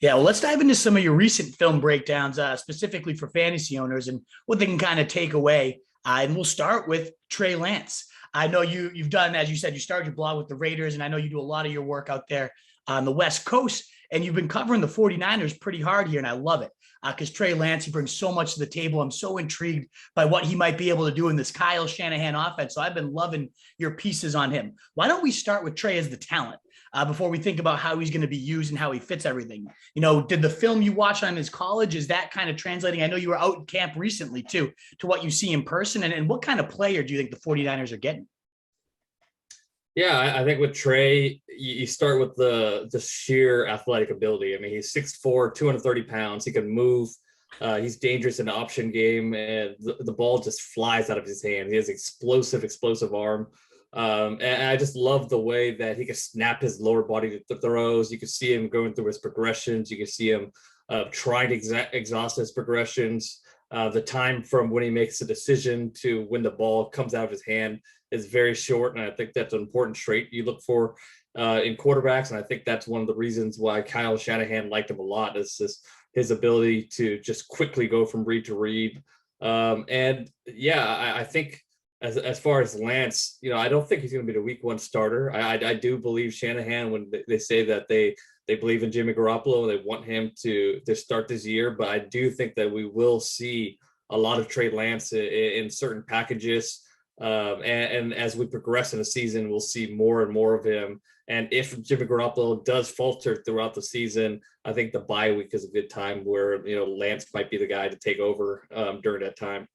Yeah, well, let's dive into some of your recent film breakdowns, specifically for fantasy owners and what they can kind of take away. And we'll start with Trey Lance. I know you've done, as you said, you started your blog with the Raiders, and I know you do a lot of your work out there on the West Coast, and you've been covering the 49ers pretty hard here, and I love it because Trey Lance, he brings so much to the table. I'm so intrigued by what he might be able to do in this Kyle Shanahan offense. So I've been loving your pieces on him. Why don't we start with Trey as the talent? Before we think about how he's going to be used and how he fits everything. You know, did the film you watch on his college, is that kind of translating? I know you were out in camp recently too, to what you see in person. And what kind of player do you think the 49ers are getting? Yeah, I think with Trey, you start with the sheer athletic ability. I mean, he's 6'4", 230 pounds. He can move. He's dangerous in the option game, and the ball just flies out of his hand. He has explosive arm. And I just love the way that he can snap his lower body to throws. You can see him going through his progressions. You can see him trying to exhaust his progressions. The time from when he makes a decision to when the ball comes out of his hand is very short. And I think that's an important trait you look for in quarterbacks. And I think that's one of the reasons why Kyle Shanahan liked him a lot, is his ability to just quickly go from read to read. And yeah, I think as far as Lance, I don't think he's going to be the week one starter. I do believe Shanahan when they say that they believe in Jimmy Garoppolo and they want him to start this year. But I do think that we will see a lot of Trey Lance in certain packages. And as we progress in the season, we'll see more and more of him. And if Jimmy Garoppolo does falter throughout the season, I think the bye week is a good time where, Lance might be the guy to take over during that time.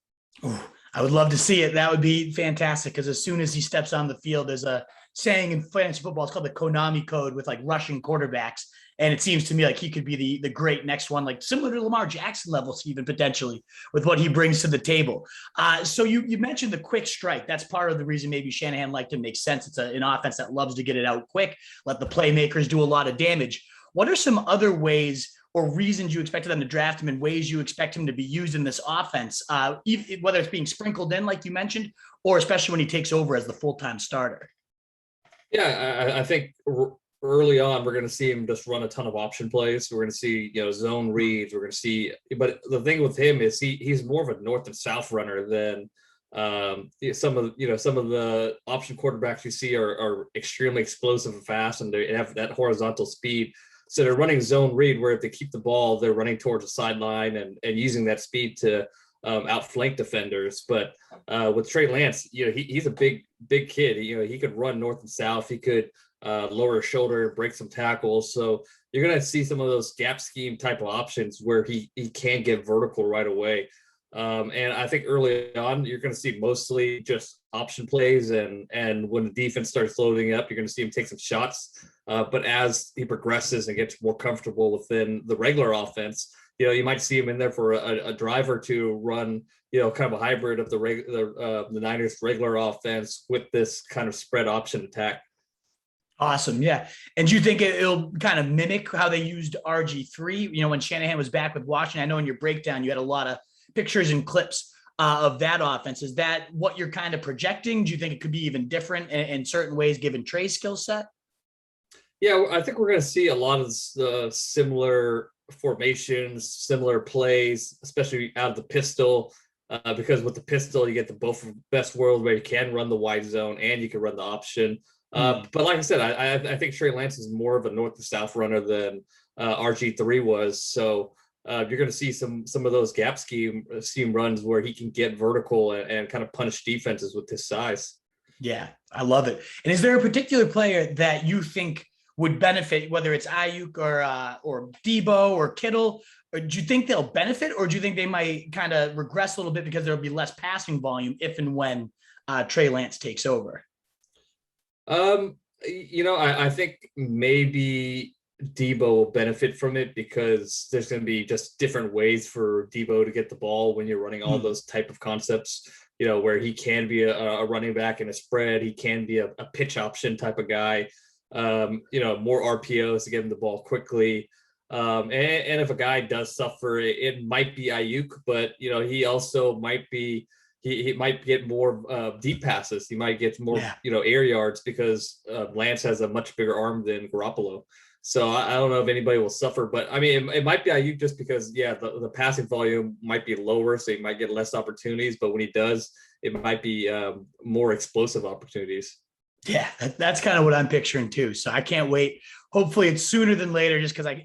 Ooh, I would love to see it. That would be fantastic because as soon as he steps on the field, there's a saying in fantasy football, it's called the Konami code with like rushing quarterbacks. And it seems to me like he could be the great next one, like similar to Lamar Jackson levels, even potentially with what he brings to the table. So you mentioned the quick strike. That's part of the reason maybe Shanahan liked him. Makes sense. It's an offense that loves to get it out quick, let the playmakers do a lot of damage. What are some other ways or reasons you expected them to draft him and ways you expect him to be used in this offense, whether it's being sprinkled in, like you mentioned, or especially when he takes over as the full-time starter? Yeah, I think early on, we're going to see him just run a ton of option plays. We're going to see, zone reads. We're going to see, but the thing with him is he's more of a north and south runner than some of the option quarterbacks you see are extremely explosive and fast, and they have that horizontal speed. So they're running zone read where if they keep the ball, they're running towards the sideline and using that speed to outflank defenders. But with Trey Lance, he's a big kid. He could run north and south. He could lower his shoulder, break some tackles. So you're going to see some of those gap scheme type of options where he can get vertical right away. And I think early on, you're going to see mostly just option plays. And when the defense starts loading up, you're going to see him take some shots. But as he progresses and gets more comfortable within the regular offense, you might see him in there for a drive or two, run, kind of a hybrid of the Niners regular offense with this kind of spread option attack. Awesome. Yeah. And do you think it'll kind of mimic how they used RG3? When Shanahan was back with Washington, I know in your breakdown, you had a lot of pictures and clips of that offense. Is that what you're kind of projecting? Do you think it could be even different in certain ways given Trey's skill set? Yeah, I think we're going to see a lot of similar formations, similar plays, especially out of the pistol, because with the pistol, you get the both best world where you can run the wide zone and you can run the option. But like I said, I think Trey Lance is more of a north to south runner than RG3 was. So you're going to see some of those gap scheme runs where he can get vertical and kind of punish defenses with his size. Yeah, I love it. And is there a particular player that you think would benefit, whether it's Aiyuk or Deebo or Kittle? Or do you think they'll benefit, or do you think they might kind of regress a little bit because there'll be less passing volume if and when Trey Lance takes over? I think maybe Deebo will benefit from it because there's going to be just different ways for Deebo to get the ball when you're running all those type of concepts, where he can be a running back in a spread. He can be a pitch option type of guy, more RPOs to get him the ball quickly. And if a guy does suffer, it might be Aiyuk, but, he also might be, he might get more deep passes. He might get more, air yards because Lance has a much bigger arm than Garoppolo. So I don't know if anybody will suffer, but I mean, it might be Ayuk just because, yeah, the passing volume might be lower, so he might get less opportunities. But when he does, it might be more explosive opportunities. Yeah, that's kind of what I'm picturing too. So I can't wait. Hopefully it's sooner than later, just because I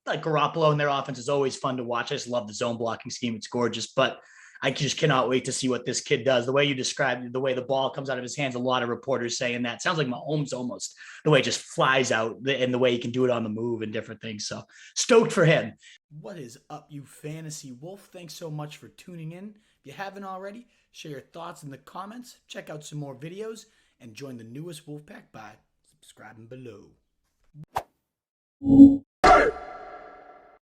like Garoppolo and their offense is always fun to watch. I just love the zone blocking scheme. It's gorgeous, but I just cannot wait to see what this kid does. The way you described the way the ball comes out of his hands, a lot of reporters saying that sounds like Mahomes almost the way it just flies out and the way he can do it on the move and different things. So stoked for him. What is up, you fantasy wolf? Thanks so much for tuning in. If you haven't already, share your thoughts in the comments, check out some more videos, and join the newest Wolfpack by subscribing below.